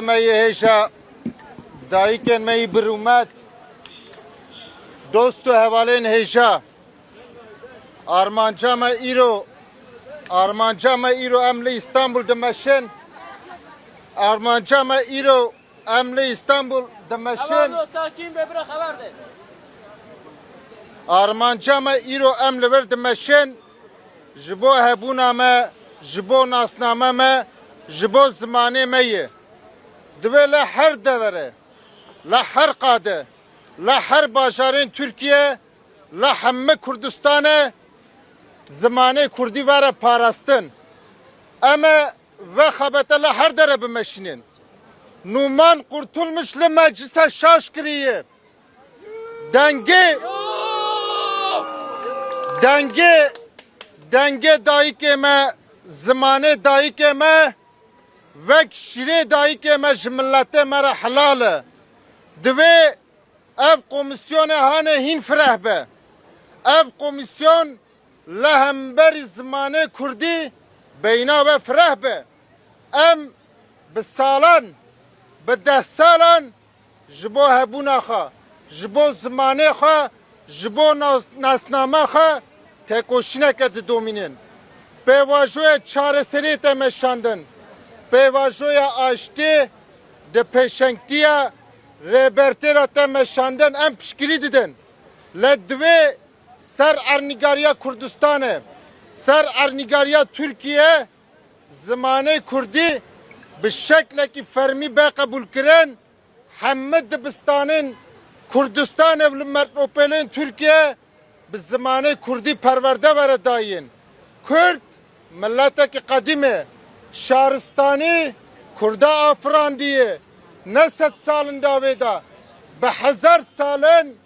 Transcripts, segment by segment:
Meyi heşa dayıken meyi bir ümmet dostu hevalen heşa Armanca me iro emli İstanbul demeşin Armanca me iro emli İstanbul demeşin sakin ve bırak haber de. Armanca me iro emli ver demeşin jibo hebuna me jibo nasname me jibo zmane meyi Dve la her devre, la her qade, la her bajarên Türkiye, la hemme Kurdistanê zimanê Kurdî were parastin. Eme ve xebete la her dere bimeşînin. Numan kurtulmuş li meclise şaş kiriye. Denge dayıkê me, zimanê dayıkê me, vek şirê dayıkê me ji milletê me re helal e. Divê ev komisyonê hane hîn fireh be. Ev komisyon li hemberî zimanê Kurdî beyna ve fireh be. Em bi salan, bi 10 salan ji bo hebûna xwe, ji bo zimanê xwe, ji bo nasname xwe têkoşîneke didomînin. Pêvajoya çareseriyê te meşandin. Pêvajoya aştî di pêşengtiya rêbertêra te meşandin em piştgirî didin. Le divê ser ernîgariya Kurdistanê, ser ernîgariya Türkiye zimanê Kurdî bi şeklekî fermî bê qebûl kirin hemû dibistanên Kurdistanê li metropolên Türkiye bi zimanê Kurdî perwerde were dayîn. Kurd milletekî qedîm e. Şaristani Kurda afrandiye ne 100 salın daveda be 1000 salın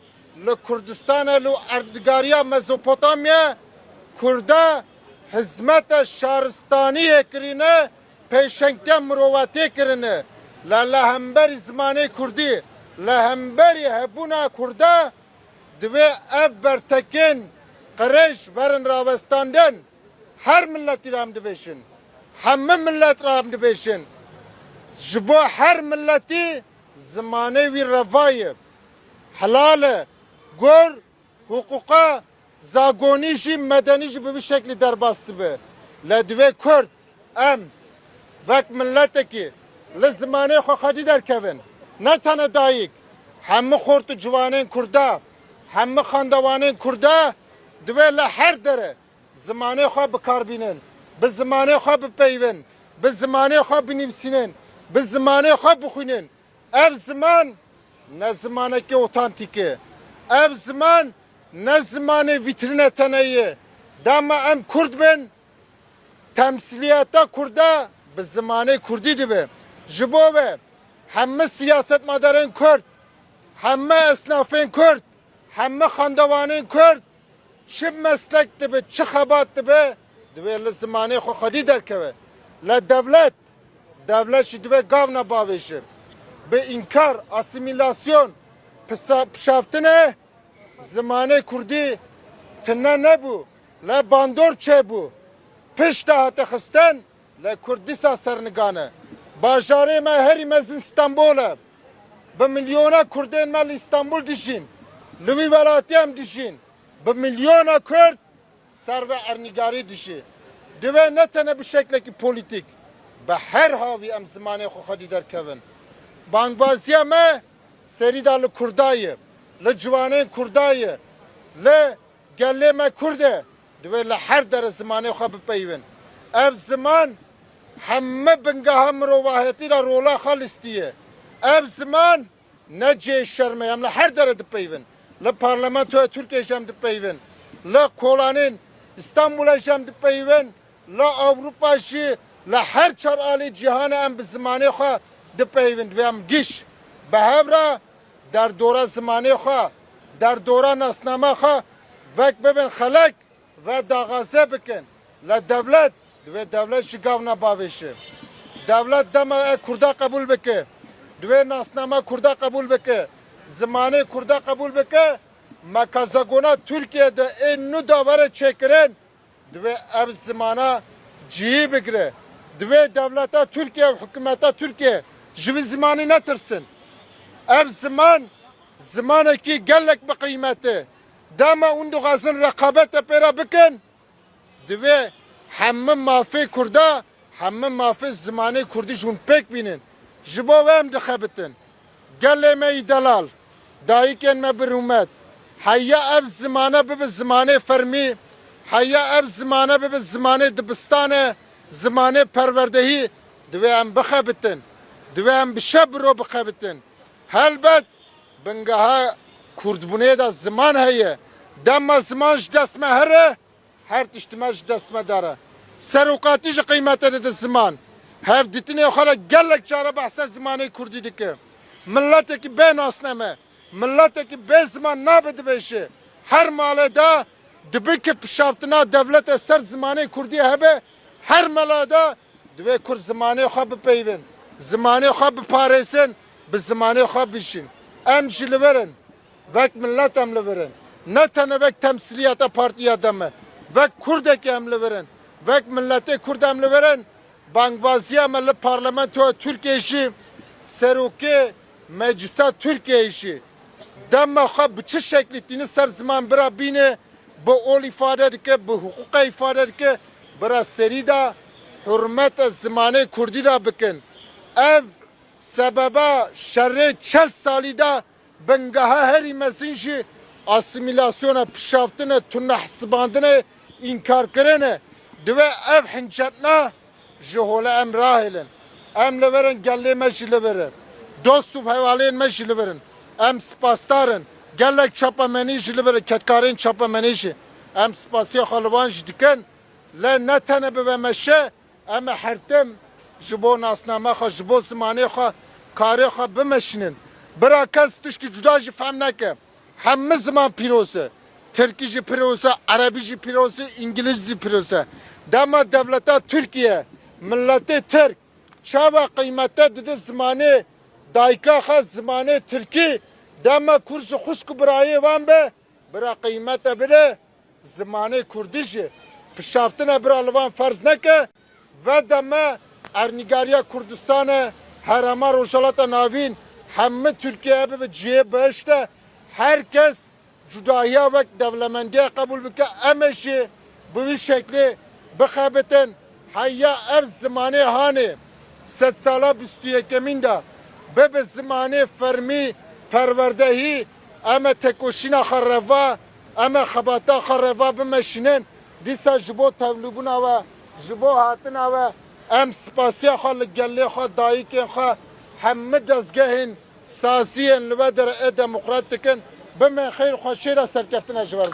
li Kurdistan'a li erdgariya Mezopotamya Kurda hizmet şaristani kirine peşenkte müruvveti kirine la hemberi zmane Kurdi la hemberi hebuna Kurda dve ev bertekin Qreş verin Ravestan'dan her milleti ram dibeşin Hemme millet ram dibêjin. Ji bo her milletî zimanê wî revayê, helal e, gor, huquqa, zagonî jî medenî jî bi vî şeklî derbas dibe. Le divê Kurd em vek milletekî li zimanê xwe xwedî derkevin. Ne tene dayîk, hemû xort û ciwanên Kurda, hemû xandewanên Kurda divê li her dere zimanê xwe bikarbînin. Bi zimanê xwe bipeyvin, bi zimanê xwe binivîsînin, bi zimanê xwe bixwînin. Ev ziman ne zimanekî otantik e. Ev ziman ne zimanê vîtrîne tene ye. Dema em Kurd bin, temsiliyeta Kurda bi zimanê Kurdî dibe. Ji bo ve hemme siyasetmedarên Kurd, hemme esnafên Kurd, hemme xandewanên Kurd çi meslek dibe, çi xebat dibe divê li zimanê xwe xwedî derkeve. Le devlet jî divê gav nebavêje. Bi înkar, asimilasyon, pişaftinê zimanê Kurdî tune nebû. Le bandor çêbû. Pişta hate xistin le Kurd dîsa sernigan e. Bajarê me herî mezin İstanbul e. Bi milyona Kurdên me li İstanbul dijîn. Li wî welatî em dijîn. Bi milyona Kurd ser ve ernîgarî dişi. Divê ne tene bi şeklekî politik. Be her havî em zimanê xwe xwedî derkevin. Bangvaziya me serî da li Kurda ye, li ciwanên Kurda ye, li gelê me Kurd e. Divê li her dere zimanê xwe bipeyvin. Ev ziman hemme bingeha mirovahetî ra rola xwe lîstiye. Ev ziman ne cê şerme em li her dere dipeyvin. Li parlamentoya Türkiye jem dipeyvin. Li kolanên İstanbul'a jem dipeyvin. La Avrupa jî la her çar alî cîhanê em bi zimanê xwe dipeyvin ve em giş bi hevra derdora zimanê xwe derdora nasname xwe vek bibin xelek ve daxwaze bikin. La devlet divê devlet jî gav nebavêje. Devlet dema Kurda qebûl bike. Divê nasname Kurda qebûl bike. Zimanê Kurda qebûl bike. Mekazagona Türkiye'de ên nû da were çêkirin divê ev zimana cihî bigire. Divê devleta Türkiye, hükümeta Türkiye Jivi zamanı ne tırsın? Ev zaman ki gellek bir kıymeti. Dama undu gazın rekabete pera bikin. Dive hemme mafi kurda, hemme mafi zamanı kurdi jun pek binin. Jibo ve em dikhabitin. Gelleme dalal. Daiken me bir hümet. Hayya ev zamana bibi zamanı fermi. Hayya ev zamana bibi zamanı dibistane. Zamanı perverdehi. Dive em bikhabitin. Dive em bişebro bikhabitin. Helbet bengaha kurdbune da zaman heye. Dema zaman jdesme here. Her tiştime jdesme dara. Serukati ji kıymete de zaman. Hev ditine xala gellek çare bahse zamanı kurdi dike. Milleteki ben asneme. Milleteki ben zaman nabedi beşi. Her malada dibiki pişaftına devlet eser zamanı kurdi hebe. Her malada dibe kur zamanı xab peyvin. Zamanı xab paresin. Bi zamanı xab bişin. Em jili verin. Vek millet emli verin. Ne tane vek temsiliyata partiye adamı. Vek kurdeki emli verin. Vek milleti kurd emli verin. Bangvaziye milli parlamentoya Türkiye işi. Seruki meclise Türkiye işi. Demme xab biçi şeklitini ser zaman bira bine. Bu ol ifade dike, bu hukuka ifade dike. Bira serida hürmet zamanı kurdi da bikin. Ev sebeba şerri 40 salida bengaha heri mesinşi asimilasyona pişaftine tunna hsibandine inkar kirene dive ev hincetna jihole em rahilin em leverin gelle meşile verin dostu hevaleyin meşile verin em spastarın gellek çapa menişile verin ketkarin çapa menişi em spasiya xalvan jdiken le ne tane be meşe em hertem jibo nasname xo jibo zmane xo kari xo bimeşinin bira kes tuşki cuda ji fem neke hemme zaman pirose Türkî ji pirose Arabî ji pirose İngiliz ji pirose dema devleta Türkiye milleti Türk çava kıymete didi zmane dayka xo zmane Türkî dema kurji xuşk birayê van be bira kıymete bile zmane Kurdî pişaftine bira li van ferz neke ve deme Ernigariya Kurdistan'ı Herama Roşalata Navin hemme Türkiye'ye ve cihe beşte herkes cudaya ve devlemendiye kabul bike emeşi bu bir şekli bıkhabetin hayya ev zamanı hani set sala büstüye keminda bebe zamanı fermi perverdehi eme tekoşina kharreva eme khabata kharreva bimeşinin disa jibo tevlubuna ve jibo hatına ve em spasiya xal gelle xal dayike xal hemme dezgehin sasiyen li ve der demokratikin bime xeyr xoşira serkeftine jiber